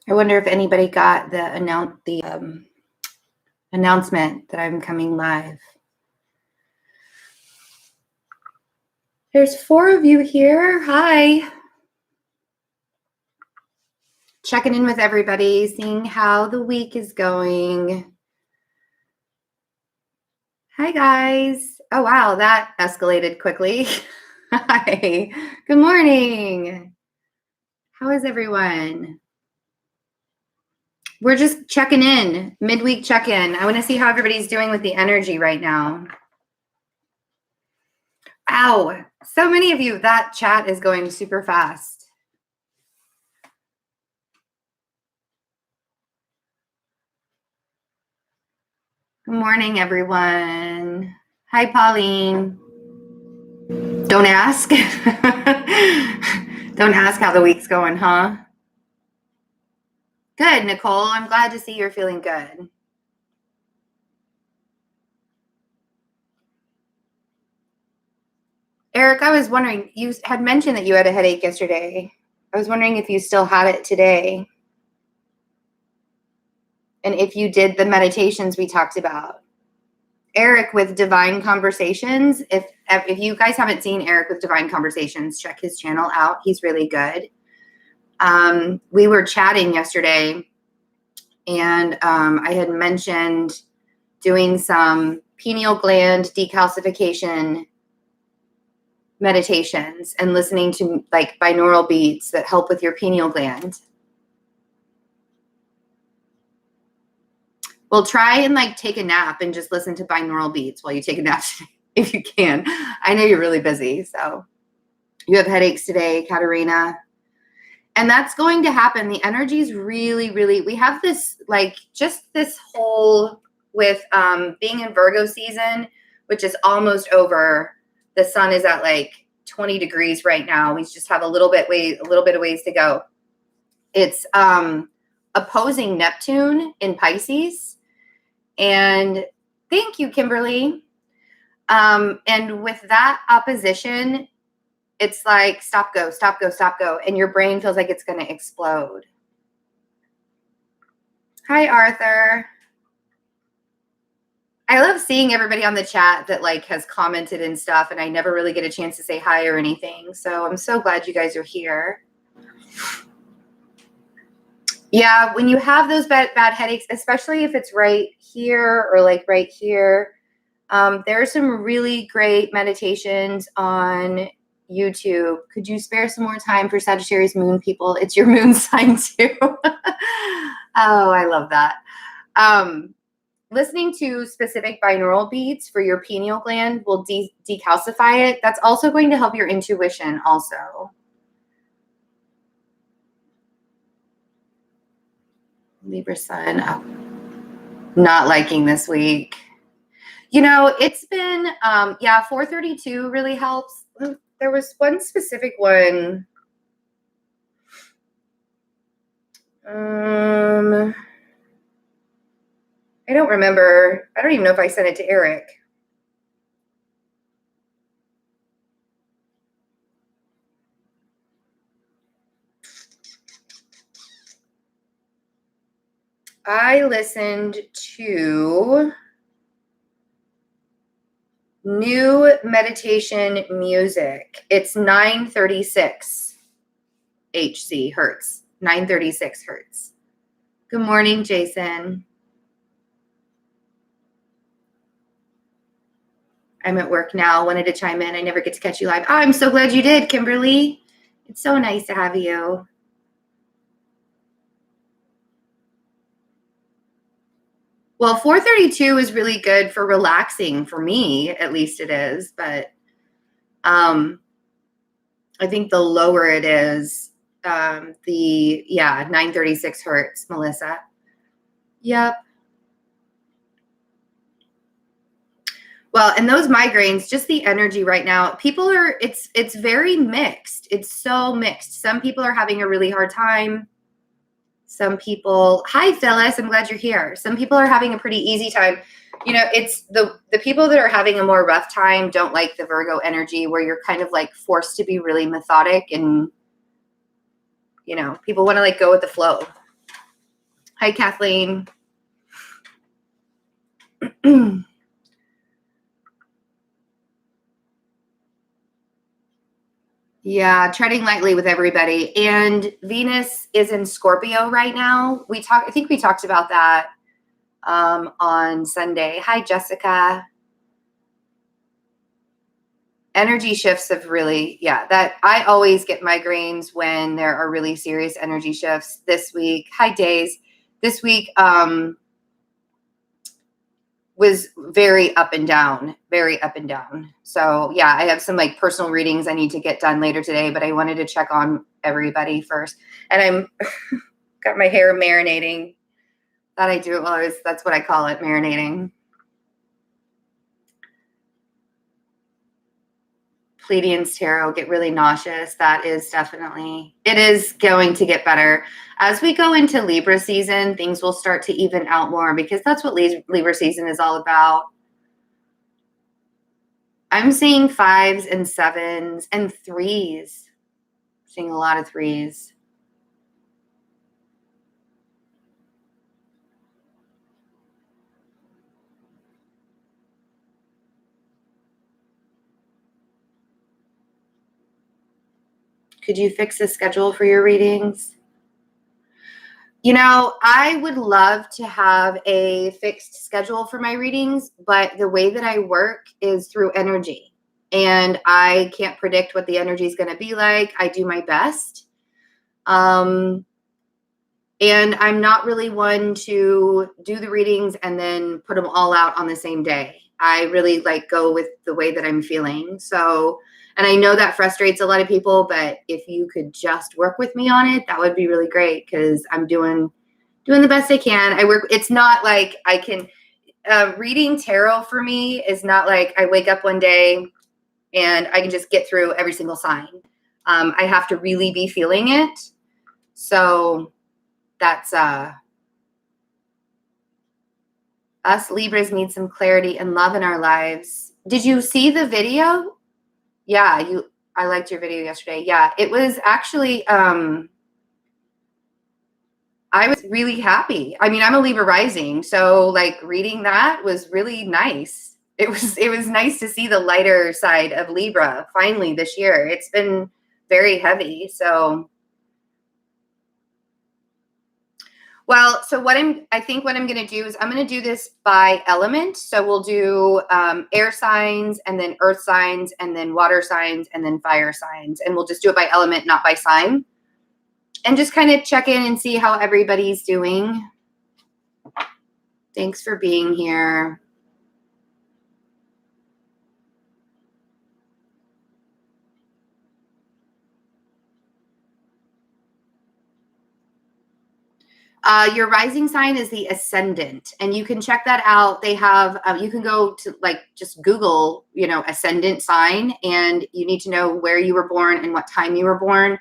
I wonder if anybody got the announcement that I'm coming live. There's 4 of you here. Hi. Checking in with everybody, seeing how the week is going. Hi, guys. Oh, wow, that escalated quickly. Hi. Good morning. How is everyone? We're just checking in, midweek check-in. I want to see how everybody's doing with the energy right now. Wow, so many of you. That chat is going super fast. Good morning, everyone. Hi, Pauline. Don't ask. Don't ask how the week's going, huh? Good, Nicole. I'm glad to see you're feeling good. Eric, I was wondering, you had mentioned that you had a headache yesterday. I was wondering if you still had it today. And if you did the meditations we talked about. Eric with Divine Conversations. If you guys haven't seen Eric with Divine Conversations, check his channel out. He's really good. We were chatting yesterday, and I had mentioned doing some pineal gland decalcification meditations and listening to like binaural beats that help with your pineal gland. Well, try and like take a nap and just listen to binaural beats while you take a nap if you can. I know you're really busy, so you have headaches today, Katerina. And that's going to happen. The energy is really, really, we have this like just this whole with being in Virgo season, which is almost over. The sun is at like 20 degrees right now. We just have a little bit of ways to go. It's opposing Neptune in Pisces. And thank you, Kimberly. And with that opposition, it's like stop, go, stop, go, stop, go. And your brain feels like it's going to explode. Hi, Arthur. I love seeing everybody on the chat that like has commented and stuff, and I never really get a chance to say hi or anything. So I'm so glad you guys are here. Yeah, when you have those bad headaches, especially if it's right here or like right here, there are some really great meditations on YouTube. Could you spare some more time for Sagittarius moon people? It's your moon sign too. Oh, I love that. Listening to specific binaural beats for your pineal gland will decalcify it. That's also going to help your intuition also. Libra sun, not liking this week. You know, it's been, 432 really helps. There was one specific one. I don't remember. I don't even know if I sent it to Eric. I listened to New Meditation Music. It's 936 hertz. 936 hertz. Good morning, Jason. I'm at work now. Wanted to chime in. I never get to catch you live. Oh, I'm so glad you did, Kimberly. It's so nice to have you. Well, 432 is really good for relaxing for me, at least it is. But I think the lower it is, 936 hertz, Melissa. Yep. Well, and those migraines, just the energy right now, people are, it's very mixed. It's so mixed. Some people are having a really hard time. Some people, hi, Phyllis, I'm glad you're here. Some people are having a pretty easy time. You know, it's the people that are having a more rough time don't like the Virgo energy where you're kind of like forced to be really methodic and, you know, people want to like go with the flow. Hi, Kathleen. Yeah, treading lightly with everybody. And Venus is in Scorpio right now. I think we talked about that on Sunday. Hi, Jessica. Energy shifts have really, that I always get migraines when there are really serious energy shifts. This week, hi, Days. This week was very up and down, very up and down. So yeah, I have some like personal readings I need to get done later today, but I wanted to check on everybody first. And I'm got my hair marinating. Thought I do it while that's what I call it, marinating. Pleiadians tarot get really nauseous. That is definitely, it is going to get better. As we go into Libra season, things will start to even out more because that's what Libra season is all about. I'm seeing 5s and 7s and 3s. Seeing a lot of 3s. Could you fix the schedule for your readings? You know, I would love to have a fixed schedule for my readings, but the way that I work is through energy. And I can't predict what the energy is going to be like. I do my best. And I'm not really one to do the readings and then put them all out on the same day. I really like go with the way that I'm feeling. So, and I know that frustrates a lot of people, but if you could just work with me on it, that would be really great because I'm doing the best I can. It's not like I can, reading tarot for me is not like I wake up one day and I can just get through every single sign. I have to really be feeling it. So that's, us Libras need some clarity and love in our lives. Did you see the video? Yeah, I liked your video yesterday. Yeah, it was actually, I was really happy. I mean, I'm a Libra rising, so like reading that was really nice. It was nice to see the lighter side of Libra finally this year. It's been very heavy. So, well, so I think what I'm going to do is I'm going to do this by element. So we'll do air signs and then earth signs and then water signs and then fire signs. And we'll just do it by element, not by sign. And just kind of check in and see how everybody's doing. Thanks for being here. Your rising sign is the ascendant, and you can check that out. They have, you can go to like just Google, ascendant sign, and you need to know where you were born and what time you were born.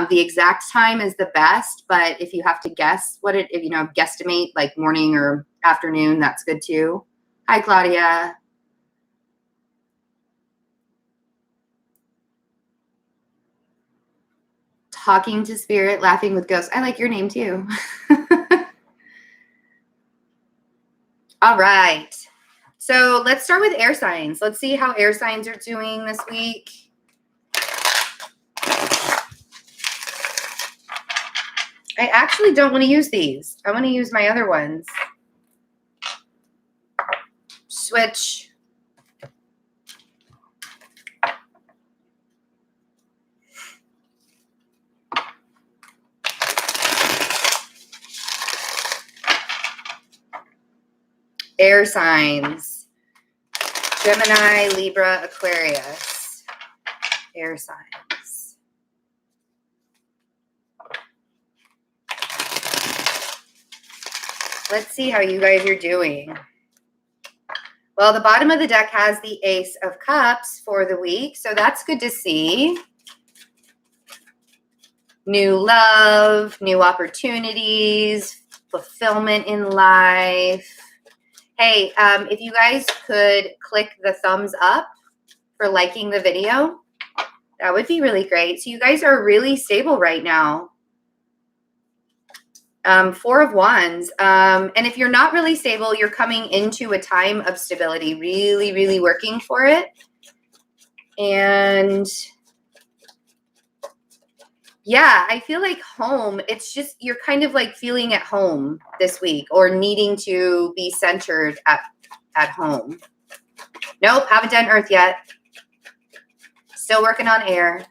The exact time is the best, but if you have to guess guesstimate like morning or afternoon, that's good too. Hi, Claudia. Talking to spirit, laughing with ghosts. I like your name too. All right. So let's start with air signs. Let's see how air signs are doing this week. I actually don't want to use these. I want to use my other ones. Switch. Air signs. Gemini, Libra, Aquarius. Air signs. Let's see how you guys are doing. Well, the bottom of the deck has the Ace of Cups for the week, so that's good to see. New love, new opportunities, fulfillment in life. Hey, if you guys could click the thumbs up for liking the video, that would be really great. So you guys are really stable right now. Four of Wands. And if you're not really stable, you're coming into a time of stability, really, really working for it. And yeah, I feel like home, it's just, you're kind of like feeling at home this week or needing to be centered at home. Nope, haven't done Earth yet. Still working on air.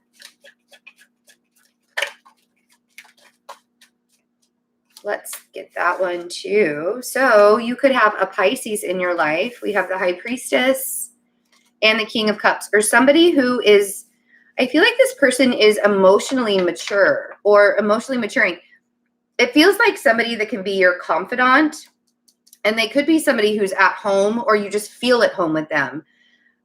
Let's get that one too. So you could have a Pisces in your life. We have the High Priestess and the King of Cups, or somebody who is, I feel like this person is emotionally mature or emotionally maturing. It feels like somebody that can be your confidant, and they could be somebody who's at home or you just feel at home with them.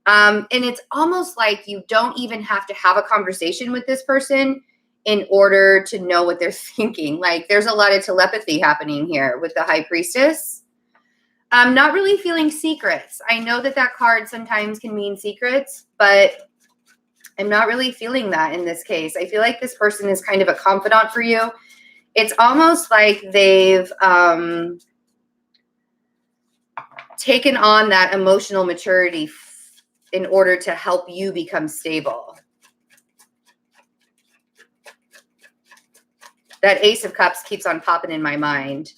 And it's almost like you don't even have to have a conversation with this person in order to know what they're thinking. Like there's a lot of telepathy happening here with the High Priestess. I'm not really feeling secrets. I know that that card sometimes can mean secrets, but I'm not really feeling that in this case. I feel like this person is kind of a confidant for you. It's almost like they've taken on that emotional maturity in order to help you become stable. That Ace of Cups keeps on popping in my mind.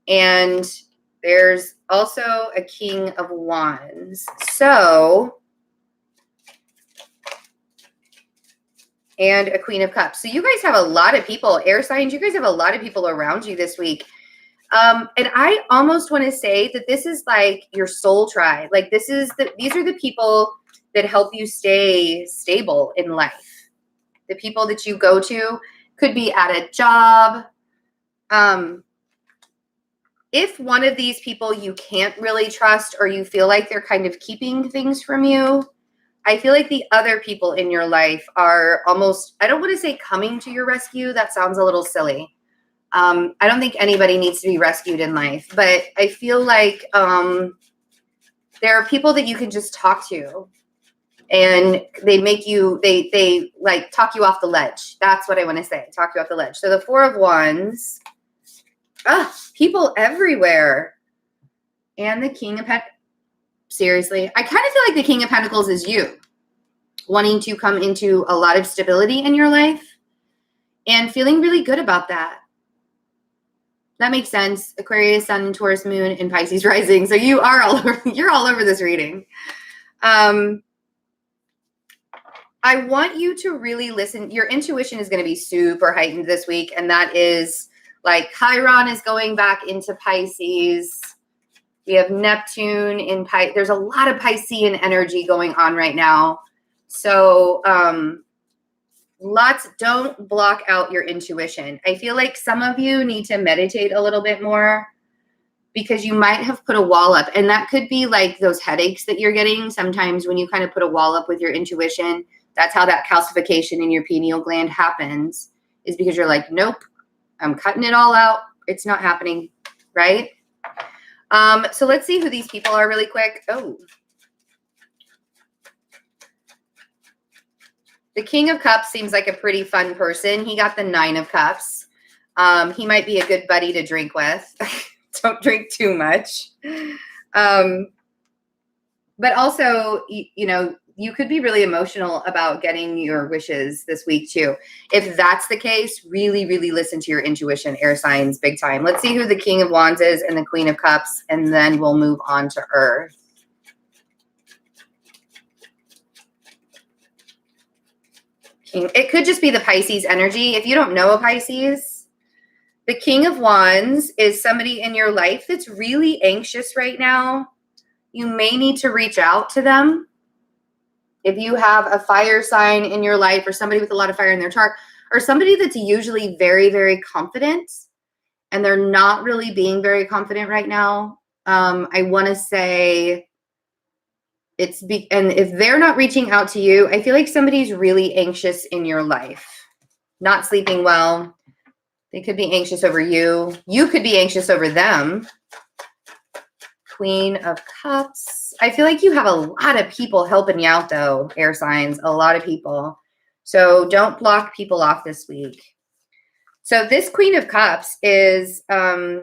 And there's also a King of Wands. So, and a Queen of Cups. So you guys have a lot of people, air signs, you guys have a lot of people around you this week. And I almost want to say that this is like your soul tribe. Like these are the people that help you stay stable in life. The people that you go to could be at a job. If one of these people you can't really trust or you feel like they're kind of keeping things from you, I feel like the other people in your life are almost, I don't want to say coming to your rescue. That sounds a little silly. I don't think anybody needs to be rescued in life, but I feel like there are people that you can just talk to, and they make you, they like talk you off the ledge. That's what I want to say. Talk you off the ledge. So the Four of Wands, people everywhere. And the King of Pentacles. Seriously, I kind of feel like the King of Pentacles is you wanting to come into a lot of stability in your life and feeling really good about that. That makes sense. Aquarius, Sun, Taurus, Moon, and Pisces rising. So you are all over, you're all over this reading. I want you to really listen. Your intuition is going to be super heightened this week. And that is like Chiron is going back into Pisces. We have Neptune in Pisces. There's a lot of Piscean energy going on right now. So don't block out your intuition. I feel like some of you need to meditate a little bit more because you might have put a wall up. And that could be like those headaches that you're getting sometimes when you kind of put a wall up with your intuition. That's how that calcification in your pineal gland happens, is because you're like, nope, I'm cutting it all out. It's not happening, right? So let's see who these people are really quick. Oh, the King of Cups seems like a pretty fun person. He got the Nine of Cups. He might be a good buddy to drink with. Don't drink too much. But also, you know, you could be really emotional about getting your wishes this week too. If that's the case, really, really listen to your intuition, air signs, big time. Let's see who the King of Wands is and the Queen of Cups, and then we'll move on to Earth. It could just be the Pisces energy. If you don't know a Pisces, the King of Wands is somebody in your life that's really anxious right now. You may need to reach out to them. If you have a fire sign in your life or somebody with a lot of fire in their chart, or somebody that's usually very, very confident and they're not really being very confident right now, I want to say and if they're not reaching out to you, I feel like somebody's really anxious in your life, not sleeping well. They could be anxious over you. You could be anxious over them. Queen of Cups. I feel like you have a lot of people helping you out though, air signs, a lot of people. So don't block people off this week. So this Queen of Cups is, I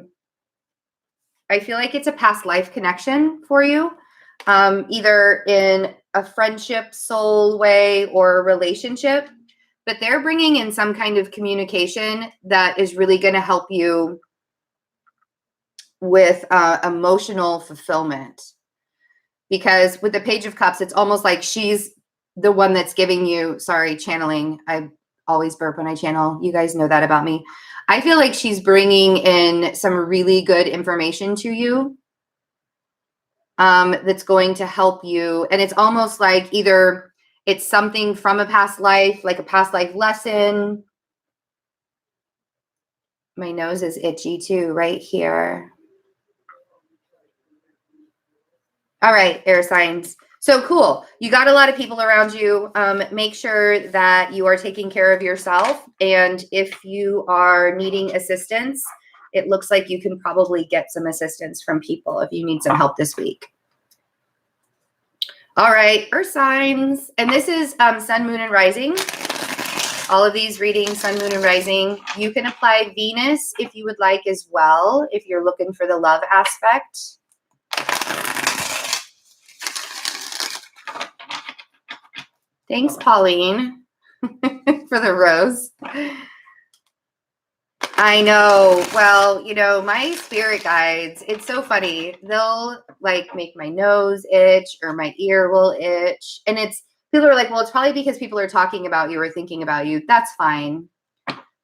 feel like it's a past life connection for you, either in a friendship, soul way, or a relationship. But they're bringing in some kind of communication that is really going to help you with emotional fulfillment. Because with the Page of Cups, it's almost like she's the one that's giving you, sorry, channeling. I always burp when I channel. You guys know that about me. I feel like she's bringing in some really good information to you that's going to help you. And it's almost like either it's something from a past life, like a past life lesson. My nose is itchy too, right here. All right, air signs. So cool. You got a lot of people around you. Make sure that you are taking care of yourself. And if you are needing assistance, it looks like you can probably get some assistance from people if you need some help this week. All right, earth signs. And this is sun, moon, and rising. All of these readings, sun, moon, and rising. You can apply Venus if you would like as well, if you're looking for the love aspect. Thanks, Pauline, for the rose. I know. Well, you know, my spirit guides, it's so funny. They'll like make my nose itch or my ear will itch. And it's, people are like, well, it's probably because people are talking about you or thinking about you. That's fine.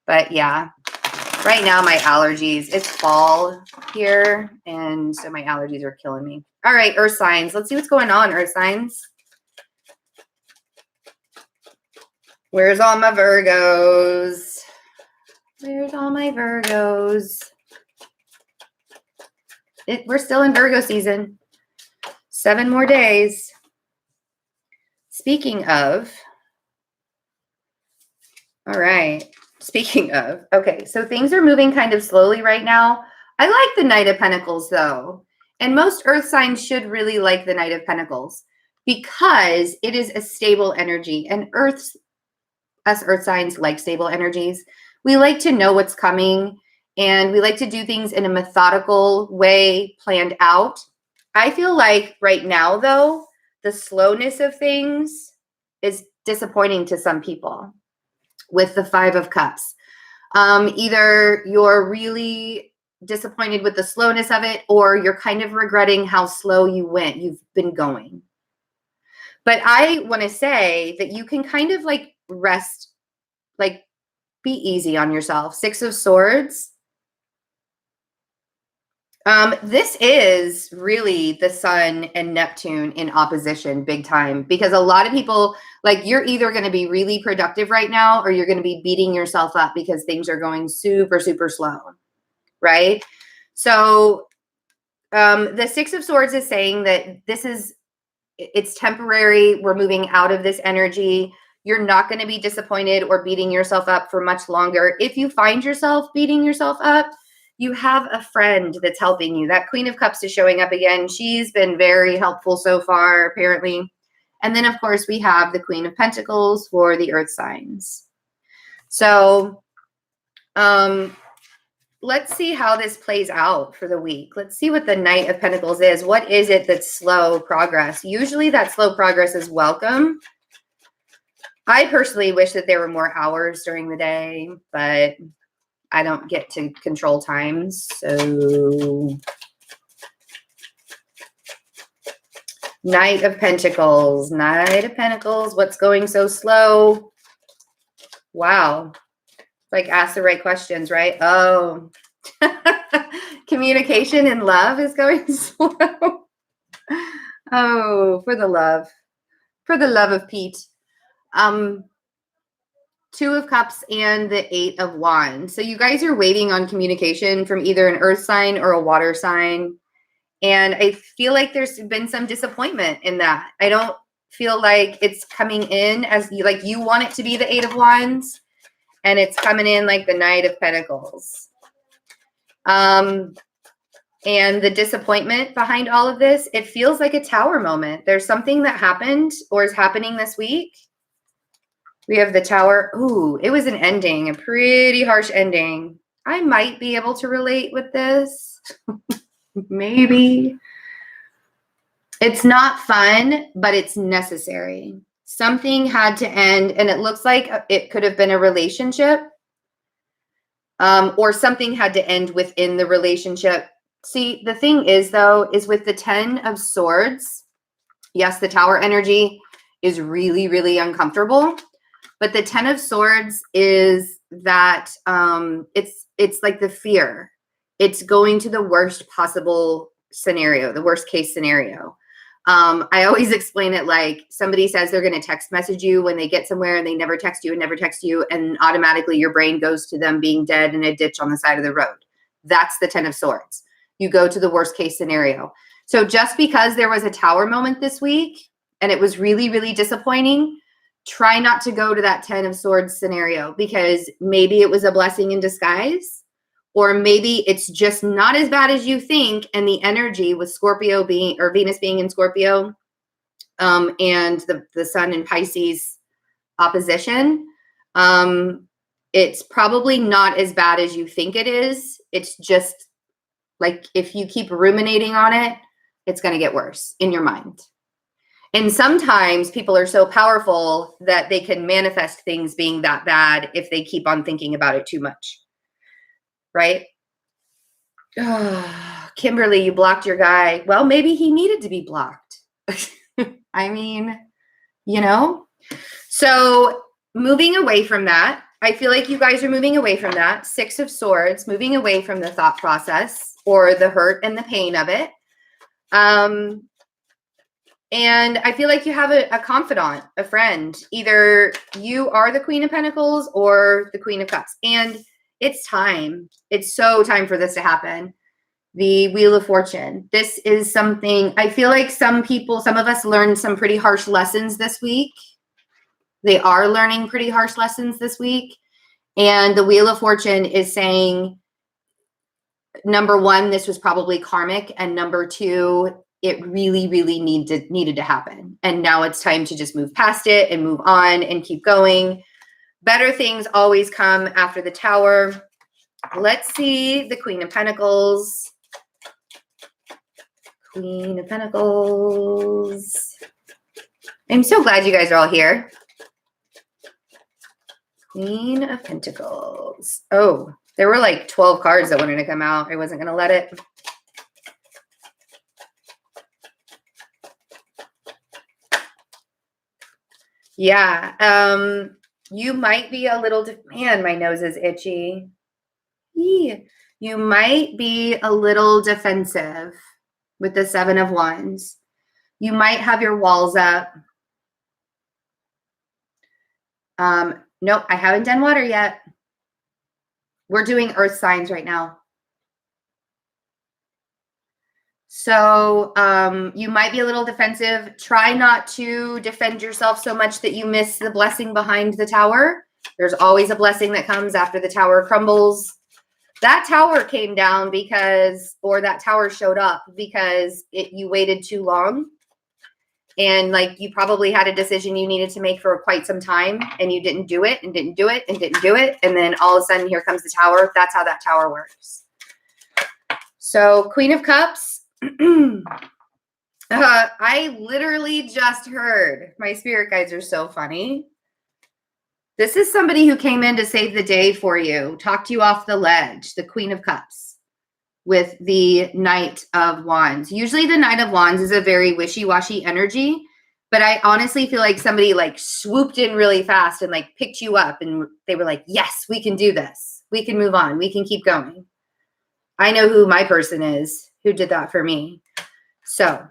But yeah, right now my allergies, it's fall here. And so my allergies are killing me. All right, earth signs. Let's see what's going on, earth signs. Where's all my Virgos? Where's all my Virgos? We're still in Virgo season. 7 more days. Speaking of, all right. Speaking of, okay, so things are moving kind of slowly right now. I like the Knight of Pentacles though. And most earth signs should really like the Knight of Pentacles because it is a stable energy. And us earth signs like stable energies. We like to know what's coming and we like to do things in a methodical way, planned out. I feel like right now though, the slowness of things is disappointing to some people with the 5 of Cups. Either you're really disappointed with the slowness of it or you're kind of regretting how slow you've been going. But I want to say that you can kind of like rest, like be easy on yourself. 6 of Swords. This is really the Sun and Neptune in opposition big time because a lot of people, like you're either going to be really productive right now or you're going to be beating yourself up because things are going super, super slow, right? So the 6 of Swords is saying that it's temporary. We're moving out of this energy. You're not going to be disappointed or beating yourself up for much longer. If you find yourself beating yourself up, you have a friend that's helping you. That Queen of Cups is showing up again. She's been very helpful so far, apparently. And then, of course, we have the Queen of Pentacles for the earth signs. So let's see how this plays out for the week. Let's see what the Knight of Pentacles is. What is it that's slow progress? Usually that slow progress is welcome. I personally wish that there were more hours during the day, but I don't get to control times. So Knight of Pentacles, Knight of Pentacles. What's going so slow? Wow. Like ask the right questions, right? Oh, communication and love is going slow. Oh, for the love of Pete. 2 of Cups and the 8 of Wands. So you guys are waiting on communication from either an earth sign or a water sign. And I feel like there's been some disappointment in that. I don't feel like it's coming in as you want it to be the 8 of Wands. And it's coming in like the Knight of Pentacles. And the disappointment behind all of this, it feels like a Tower moment. There's something that happened or is happening this week We have the Tower. Ooh, it was an ending, a pretty harsh ending. I might be able to relate with this. Maybe. It's not fun, but it's necessary. Something had to end, and it looks like it could have been a relationship, or something had to end within the relationship. See, the thing is, though, is with the 10 of Swords, yes, the Tower energy is really, really uncomfortable, but the 10 of Swords is that it's like the fear. It's going to the worst possible scenario, the worst case scenario. I always explain it like somebody says they're going to text message you when they get somewhere and they never text you, and automatically your brain goes to them being dead in a ditch on the side of the road. That's the 10 of Swords. You go to the worst case scenario. So just because there was a Tower moment this week and it was really, really disappointing, try not to go to that 10 of Swords scenario, because maybe it was a blessing in disguise. Or maybe it's just not as bad as you think, and the energy with Scorpio being, or Venus being in Scorpio, and the Sun in Pisces opposition, it's probably not as bad as you think it is. It's just like if you keep ruminating on it, it's going to get worse in your mind. And sometimes people are so powerful that they can manifest things being that bad if they keep on thinking about it too much. Right? Oh, Kimberly, you blocked your guy. Well, maybe he needed to be blocked. I mean, you know? So moving away from that, I feel like you guys are moving away from that. 6 of Swords, moving away from the thought process or the hurt and the pain of it. And I feel like you have a confidant, a friend. Either you are the Queen of Pentacles or the Queen of Cups. And it's time. It's so time for this to happen. The Wheel of Fortune. This is something, I feel like some of us learned some pretty harsh lessons this week. They are learning pretty harsh lessons this week. And the Wheel of Fortune is saying, number one, this was probably karmic. And number two, it really, really needed to happen. And now it's time to just move past it and move on and keep going. Better things always come after the Tower. Let's see the Queen of Pentacles. Queen of Pentacles. I'm so glad you guys are all here. Queen of Pentacles. Oh, there were like 12 cards that wanted to come out. I wasn't going to let it. Yeah. You might be a little, man, my nose is itchy. You might be a little defensive with the 7 of Wands. You might have your walls up. Nope, I haven't done water yet. We're doing earth signs right now. So you might be a little defensive. Try not to defend yourself so much that you miss the blessing behind the Tower. There's always a blessing that comes after the Tower crumbles. That Tower came down because, or that Tower showed up because you waited too long. And like you probably had a decision you needed to make for quite some time and you didn't do it and didn't do it and didn't do it. And then all of a sudden here comes the Tower. That's how that Tower works. So Queen of Cups. I literally just heard, my spirit guides are so funny. This is somebody who came in to save the day for you, talked you off the ledge, the Queen of Cups with the Knight of Wands. Usually the Knight of Wands is a very wishy-washy energy, but I honestly feel like somebody like swooped in really fast and like picked you up and they were like, yes, we can do this. We can move on. We can keep going. I know who my person is who did that for me. So,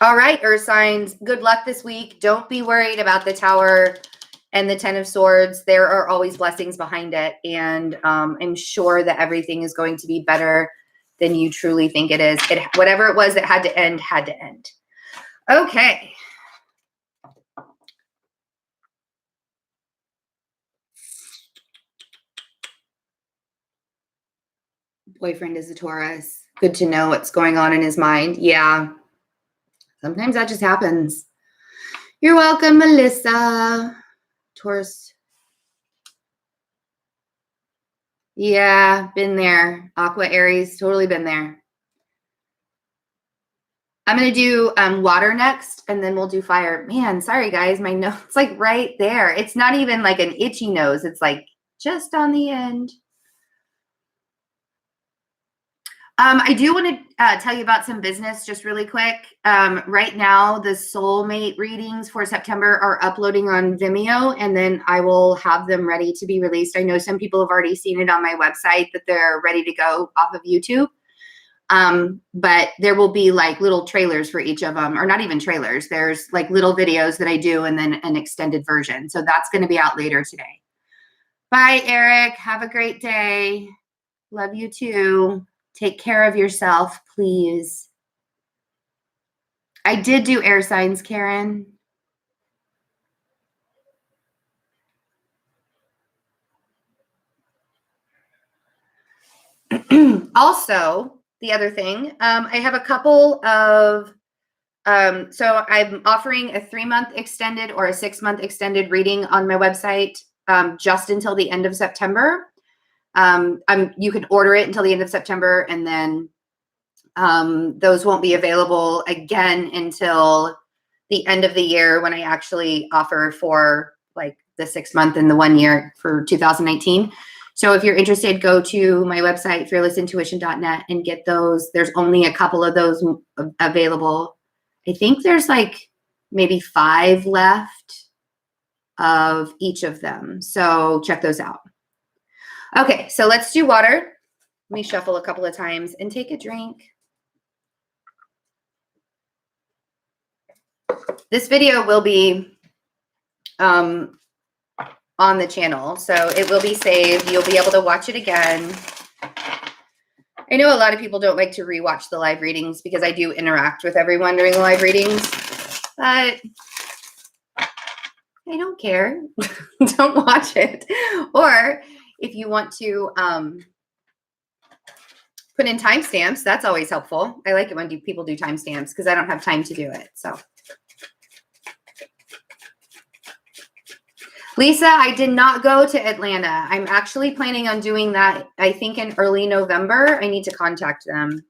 all right, Earth signs, good luck this week. Don't be worried about the Tower and the 10 of Swords. There are always blessings behind it. And I'm sure that everything is going to be better than you truly think it is. Whatever it was that had to end, had to end. Okay. Boyfriend is a Taurus. Good to know what's going on in his mind. Yeah. Sometimes that just happens. You're welcome, Melissa. Taurus. Yeah, been there. Aqua Aries, totally been there. I'm going to do water next, and then we'll do fire. Man, sorry, guys. My nose, it's like right there. It's not even like an itchy nose. It's like just on the end. I do want to tell you about some business just really quick. Right now, the soulmate readings for September are uploading on Vimeo, and then I will have them ready to be released. I know some people have already seen it on my website that they're ready to go off of YouTube. But there will be like little trailers for each of them, or not even trailers. There's like little videos that I do and then an extended version. So that's going to be out later today. Bye, Eric. Have a great day. Love you too. Take care of yourself, please. I did do air signs, Karen. Also, the other thing, I have a couple of, so I'm offering a 3-month extended or a 6-month extended reading on my website just until the end of September. You can order it until the end of September, and then those won't be available again until the end of the year when I actually offer for like the 6-month and the 1 year for 2019. So if you're interested, go to my website, fearlessintuition.net, and get those. There's only a couple of those available. I think there's like maybe 5 left of each of them. So check those out. Okay, so let's do water. Let me shuffle a couple of times and take a drink. This video will be on the channel, so it will be saved. You'll be able to watch it again. I know a lot of people don't like to rewatch the live readings because I do interact with everyone during the live readings, but I don't care. Don't watch it. Or if you want to put in timestamps, that's always helpful. I like it when people do timestamps because I don't have time to do it. So, Lisa, I did not go to Atlanta. I'm actually planning on doing that, I think, in early November. I need to contact them.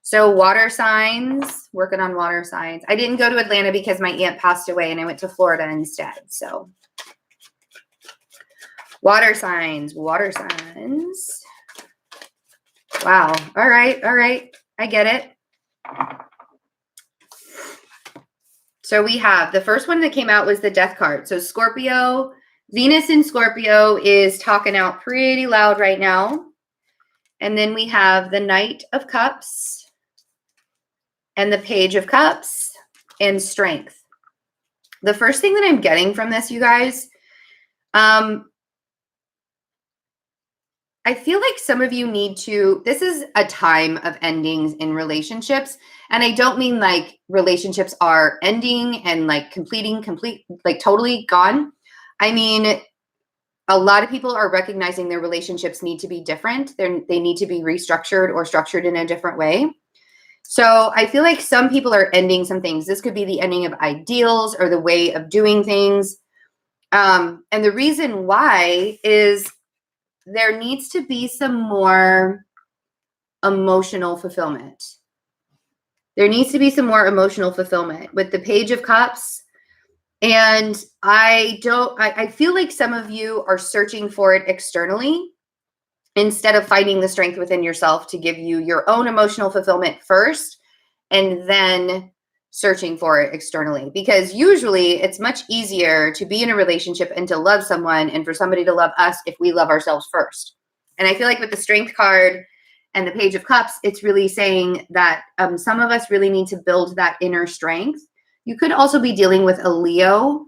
So water signs, working on water signs. I didn't go to Atlanta because my aunt passed away and I went to Florida instead. So water signs, water signs. Wow. All right. All right. I get it. So we have the first one that came out was the Death card. So Scorpio, Venus in Scorpio is talking out pretty loud right now. And then we have the Knight of Cups and the Page of Cups and Strength. The first thing that I'm getting from this, you guys, I feel like some of you need to, this is a time of endings in relationships. And I don't mean like relationships are ending and like like totally gone. I mean, a lot of people are recognizing their relationships need to be different. They need to be restructured or structured in a different way. So I feel like some people are ending some things. This could be the ending of ideals or the way of doing things. And the reason why is there needs to be some more emotional fulfillment. There needs to be some more emotional fulfillment with the Page of Cups. And I feel like some of you are searching for it externally instead of finding the strength within yourself to give you your own emotional fulfillment first and then searching for it externally. Because usually it's much easier to be in a relationship and to love someone and for somebody to love us if we love ourselves first. And I feel like with the Strength card and the Page of Cups, it's really saying that some of us really need to build that inner strength. You could also be dealing with a Leo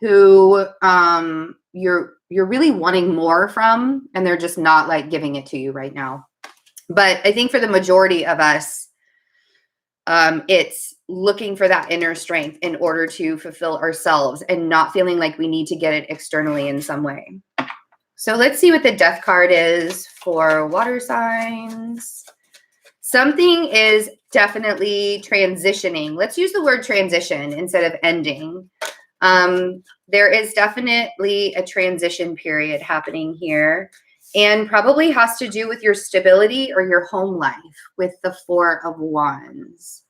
who you're really wanting more from, and they're just not like giving it to you right now. But I think for the majority of us, it's looking for that inner strength in order to fulfill ourselves and not feeling like we need to get it externally in some way. So let's see what the Death card is for water signs. Something is definitely transitioning. Let's use the word transition instead of ending. There is definitely a transition period happening here, and probably has to do with your stability or your home life with the Four of Wands.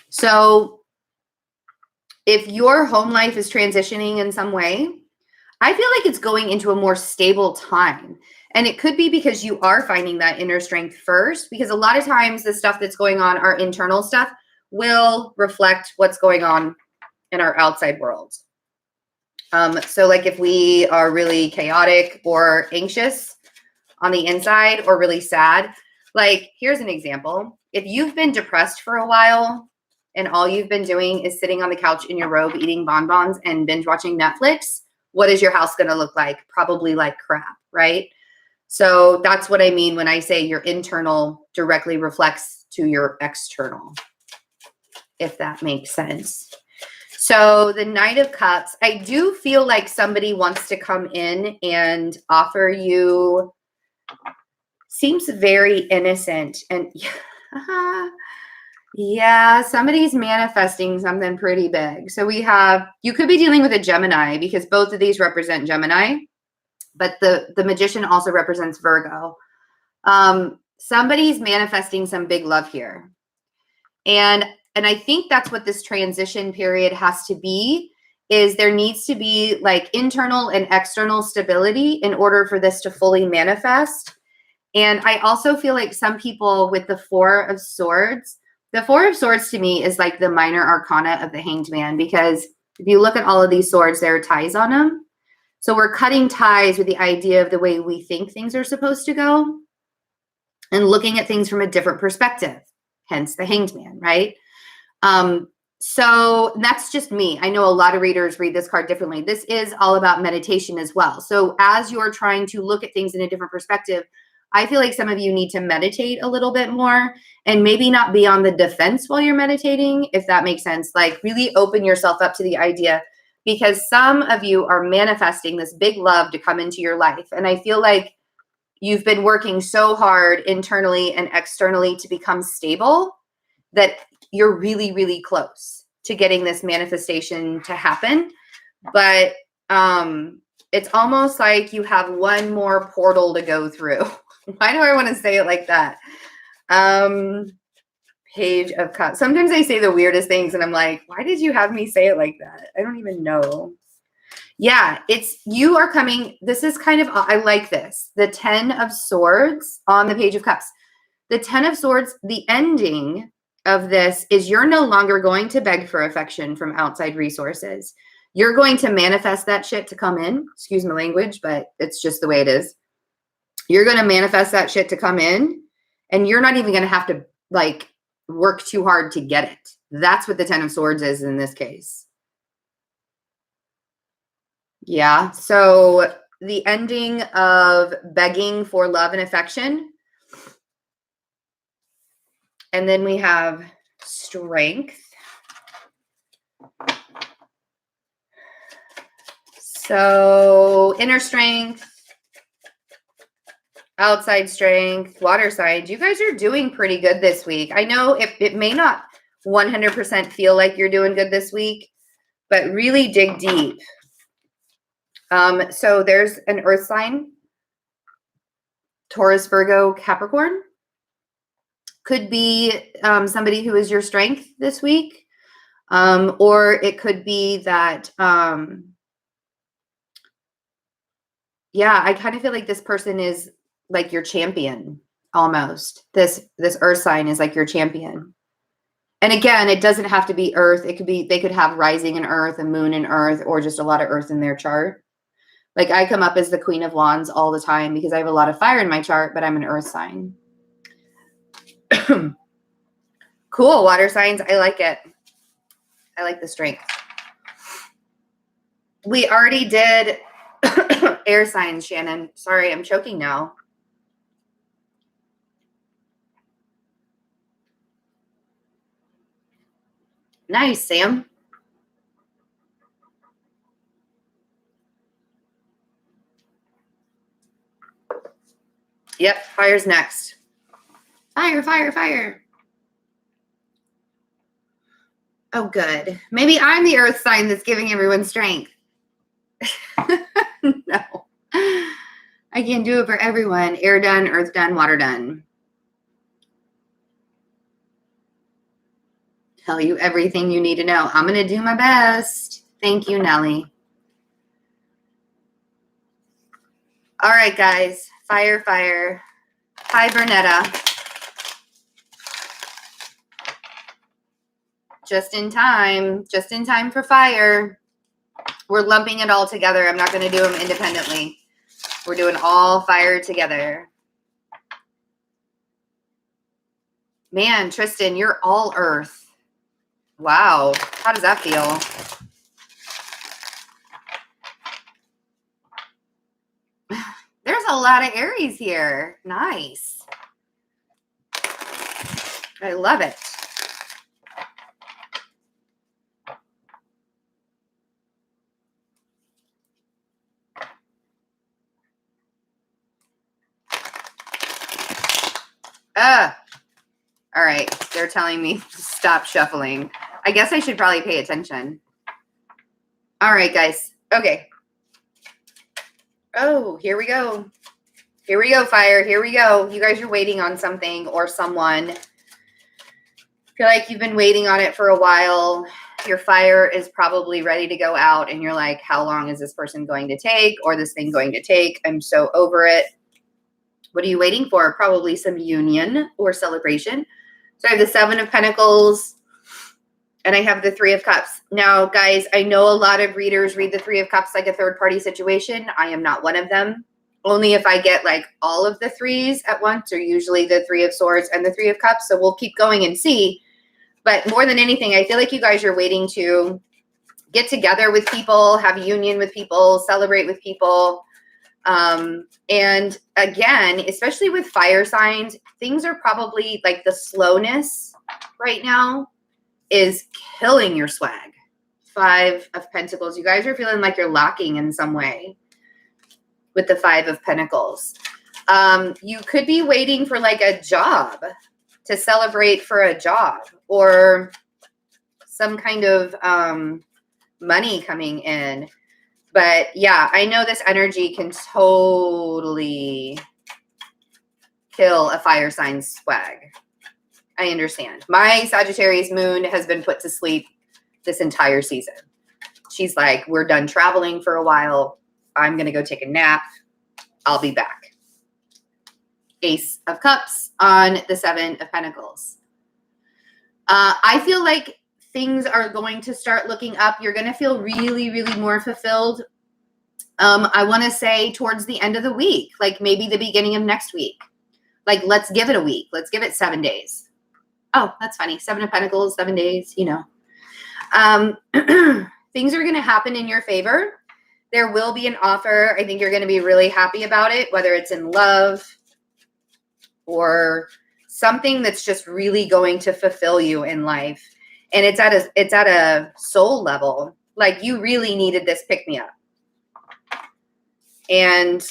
So if your home life is transitioning in some way, I feel like it's going into a more stable time. And it could be because you are finding that inner strength first, because a lot of times the stuff that's going on, our internal stuff, will reflect what's going on in our outside world. So like if we are really chaotic or anxious on the inside or really sad, like here's an example. If you've been depressed for a while and all you've been doing is sitting on the couch in your robe, eating bonbons and binge watching Netflix, what is your house going to look like? Probably like crap, right? So that's what I mean when I say your internal directly reflects to your external, if that makes sense. So the Knight of Cups, I do feel like somebody wants to come in and offer you, seems very innocent and yeah, somebody's manifesting something pretty big. So we have, you could be dealing with a Gemini because both of these represent Gemini, but the Magician also represents Virgo. Somebody's manifesting some big love here. And I think that's what this transition period has to be, is there needs to be like internal and external stability in order for this to fully manifest. And I also feel like some people with the Four of Swords, the Four of Swords to me is like the minor arcana of the Hanged Man, because if you look at all of these swords, there are ties on them. So we're cutting ties with the idea of the way we think things are supposed to go and looking at things from a different perspective, hence the Hanged Man, right? So that's just me. I know a lot of readers read this card differently. This is all about meditation as well. So as you're trying to look at things in a different perspective, I feel like some of you need to meditate a little bit more and maybe not be on the defense while you're meditating, if that makes sense. Like really open yourself up to the idea, because some of you are manifesting this big love to come into your life. And I feel like you've been working so hard internally and externally to become stable that you're really, really close to getting this manifestation to happen. But it's almost like you have one more portal to go through. Why do I want to say it like that? Page of Cups. Sometimes I say the weirdest things and I'm like, why did you have me say it like that? I don't even know. Yeah, it's, you are coming. This is kind of, I like this. The 10 of Swords on the Page of Cups. The 10 of Swords, the ending of this is you're no longer going to beg for affection from outside resources. You're going to manifest that shit to come in. Excuse my language, but it's just the way it is. You're going to manifest that shit to come in, and you're not even going to have to like work too hard to get it. That's what the 10 of Swords is in this case. Yeah. So the ending of begging for love and affection. And then we have Strength. So inner strength, outside strength, water signs. You guys are doing pretty good this week. I know it may not 100% feel like you're doing good this week, but really dig deep. So there's an earth sign, Taurus, Virgo, Capricorn. Could be somebody who is your strength this week. Or it could be that, yeah, I kind of feel like this person is like your champion almost. This earth sign is like your champion. And again, it doesn't have to be earth. It could be, they could have rising in earth, a moon in earth, or just a lot of earth in their chart. Like I come up as the Queen of Wands all the time because I have a lot of fire in my chart, but I'm an earth sign. Cool. Water signs. I like it. I like the strength. We already did air signs, Shannon. Sorry, I'm choking now. Nice, Sam. Yep, fire's next. Fire, fire, fire. Oh, good. Maybe I'm the earth sign that's giving everyone strength. No. I can't do it for everyone. Air done, earth done, water done. Tell you everything you need to know. I'm going to do my best. Thank you, Nellie. All right, guys. Fire, fire. Hi, Bernetta. Just in time for fire. We're lumping it all together. I'm not going to do them independently. We're doing all fire together. Man, Tristan, you're all earth. Wow. How does that feel? There's a lot of Aries here. Nice. I love it. All right. They're telling me to stop shuffling. I guess I should probably pay attention. All right, guys. Okay. Oh, here we go. Here we go, fire. Here we go. You guys are waiting on something or someone. I feel like you've been waiting on it for a while. Your fire is probably ready to go out, and you're like, how long is this person going to take or this thing going to take? I'm so over it. What are you waiting for? Probably some union or celebration. So I have the 7 of Pentacles, and I have the 3 of Cups. Now, guys, I know a lot of readers read the 3 of Cups like a third-party situation. I am not one of them. Only if I get like all of the 3s at once, or usually the 3 of Swords and the 3 of Cups. So we'll keep going and see. But more than anything, I feel like you guys are waiting to get together with people, have a union with people, celebrate with people. And again, especially with fire signs, things are probably like the slowness right now is killing your swag. 5 of Pentacles. You guys are feeling like you're lacking in some way with the 5 of Pentacles. You could be waiting for like a job, to celebrate for a job, or some kind of money coming in. But yeah, I know this energy can totally kill a fire sign swag. I understand. My Sagittarius moon has been put to sleep this entire season. She's like, we're done traveling for a while. I'm going to go take a nap. I'll be back. Ace of Cups on the 7 of Pentacles. I feel like things are going to start looking up. You're going to feel really, really more fulfilled. I want to say towards the end of the week, like maybe the beginning of next week. Like, let's give it a week. Let's give it 7 days. Oh, that's funny. 7 of Pentacles, 7 days, you know. Things are going to happen in your favor. There will be an offer. I think you're going to be really happy about it, whether it's in love or something that's just really going to fulfill you in life. And it's at a soul level. Like, you really needed this pick-me-up. And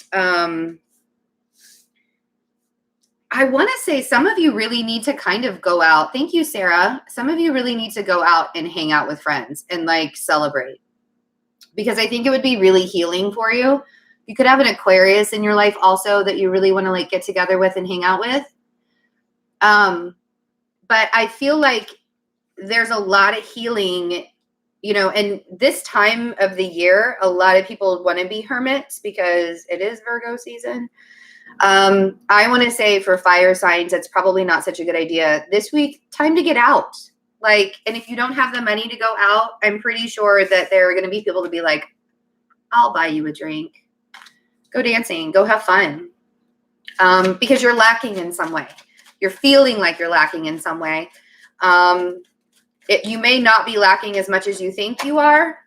I want to say some of you really need to kind of go out. Thank you, Sarah. Some of you really need to go out and hang out with friends and like celebrate, because I think it would be really healing for you. You could have an Aquarius in your life also that you really want to like get together with and hang out with. But I feel like there's a lot of healing, you know, and this time of the year, a lot of people want to be hermits because it is Virgo season. I want to say for fire signs, it's probably not such a good idea this week. Time to get out. Like, and if you don't have the money to go out, I'm pretty sure that there are going to be people to be like, I'll buy you a drink. Go dancing, go have fun. Because you're lacking in some way. You're feeling like you're lacking in some way. You may not be lacking as much as you think you are.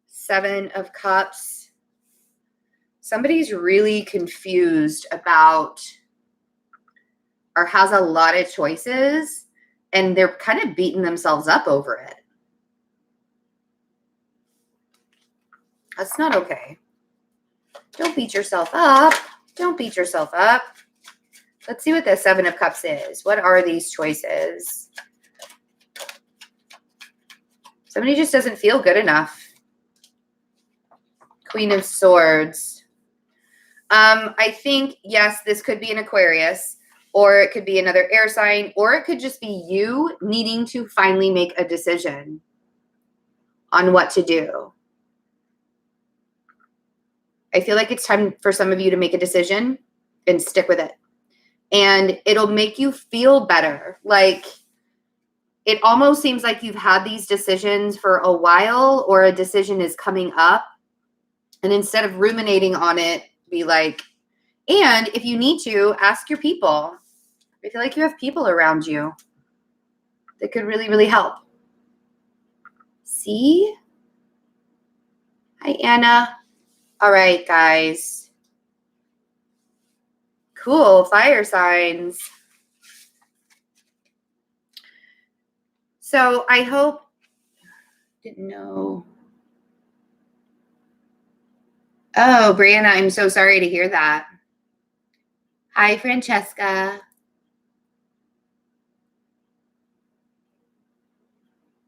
7 of Cups. Somebody's really confused about or has a lot of choices, and they're kind of beating themselves up over it. That's not okay. Don't beat yourself up. Don't beat yourself up. Let's see what the Seven of Cups is. What are these choices? Somebody just doesn't feel good enough. Queen of Swords. I think, yes, this could be an Aquarius, or it could be another air sign, or it could just be you needing to finally make a decision on what to do. I feel like it's time for some of you to make a decision and stick with it. And it'll make you feel better. Like, it almost seems like you've had these decisions for a while, or a decision is coming up. And instead of ruminating on it, be like, and if you need to, ask your people. I feel like you have people around you that could really, really help. See? Hi, Anna. All right, guys. Cool. Fire signs. So I hope, didn't know. Oh, Brianna, I'm so sorry to hear that. Hi, Francesca.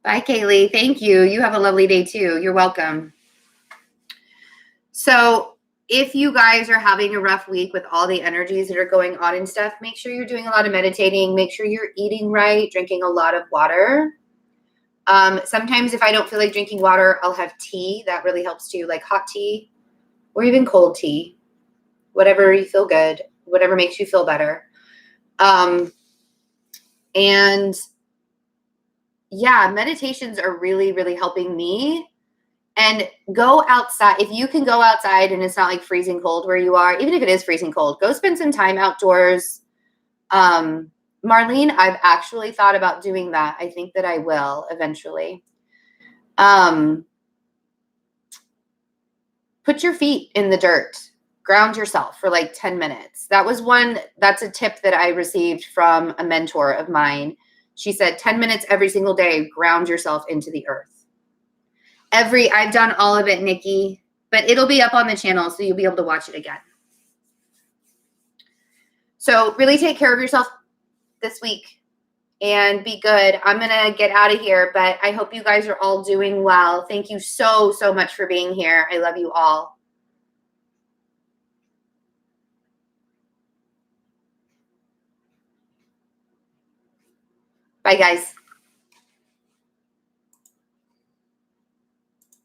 Bye, Kaylee. Thank you. You have a lovely day too. You're welcome. So if you guys are having a rough week with all the energies that are going on and stuff, make sure you're doing a lot of meditating. Make sure you're eating right, drinking a lot of water. Sometimes if I don't feel like drinking water, I'll have tea. That really helps too, like hot tea or even cold tea. Whatever you feel good, whatever makes you feel better. And yeah, meditations are really, really helping me. And go outside. If you can go outside and it's not like freezing cold where you are, even if it is freezing cold, go spend some time outdoors. Marlene, I've actually thought about doing that. I think that I will eventually. Put your feet in the dirt. Ground yourself for like 10 minutes. That's a tip that I received from a mentor of mine. She said 10 minutes every single day, ground yourself into the earth. I've done all of it, Nikki, but it'll be up on the channel, so you'll be able to watch it again. So really take care of yourself this week and be good. I'm going to get out of here, but I hope you guys are all doing well. Thank you so, so much for being here. I love you all. Bye, guys.